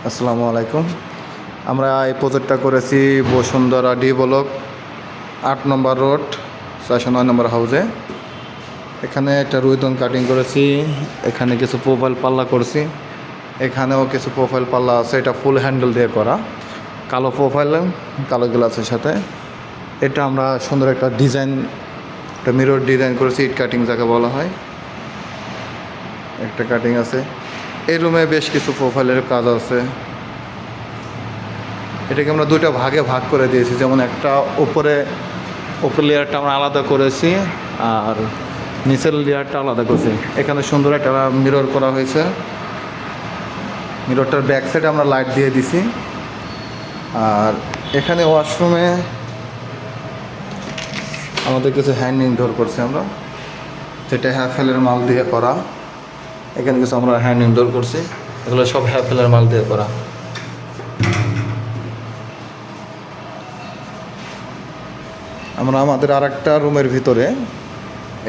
আসসালামু আলাইকুম। আমরা এই প্রজেক্টটা করেছি বসুন্ধরা ডি ব্লক 8 নম্বর রোড 409 নম্বর হাউসে। এখানে একটা রুইতন কাটিং করেছি, এখানে কিছু প্রোফাইল পাল্লা করছি, এখানেও কিছু প্রোফাইল পাল্লা আছে। এটা ফুল হ্যান্ডেল দিয়ে করা, কালো প্রোফাইল, কালো গ্লাসের সাথে। এটা আমরা সুন্দর একটা ডিজাইন, একটা মিরর ডিজাইন করেছি, ইট কাটিং যাকে বলা হয়। একটা কাটিং আছে। এই রুমে বেশ কিছু প্রোফাইলের কাজ আছে। এটাকে আমরা দুইটা ভাগে ভাগ করে দিয়েছি, যেমন একটা উপর লেয়ারটা আমরা আলাদা করেছি আর নিচের লেয়ারটা আলাদা করেছি। এখানে সুন্দর একটা মিরর করা হয়েছে। মিররটার ব্যাক সাইডে আমরা লাইট দিয়ে দিছি। আর এখানে ওয়াশরুমে আমাদের কিছু হ্যান্ডিং ডোর করছি আমরা, যেটা হ্যাফেলের মাল দিয়ে করা। এখানে কিছু আমরা হ্যান্ডিং ডোর করছি, এগুলো সব হ্যাফেলের মাল দিয়ে করা। আমরা আমাদের আরেকটা রুমের ভিতরে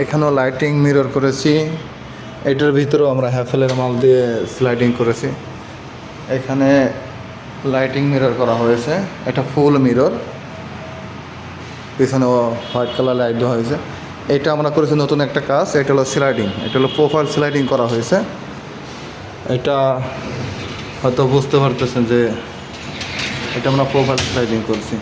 এখানেও লাইটিং মিরর করেছি। এটার ভিতরেও আমরা হ্যাফেলের মাল দিয়ে স্লাইডিং করেছি। এখানে লাইটিং মিরর করা হয়েছে, এটা ফুল মিরর, পিছনেও হোয়াইট কালার লাইট দেওয়া হয়েছে। এটা আমরা করেছি নতুন একটা কাজ, এটা হলো স্লাইডিং, এটা হলো প্রোফাইল স্লাইডিং করা হয়েছে। এটা হয়তো বুঝতে পারতেছেন যে এটা আমরা প্রোফাইল স্লাইডিং করছি।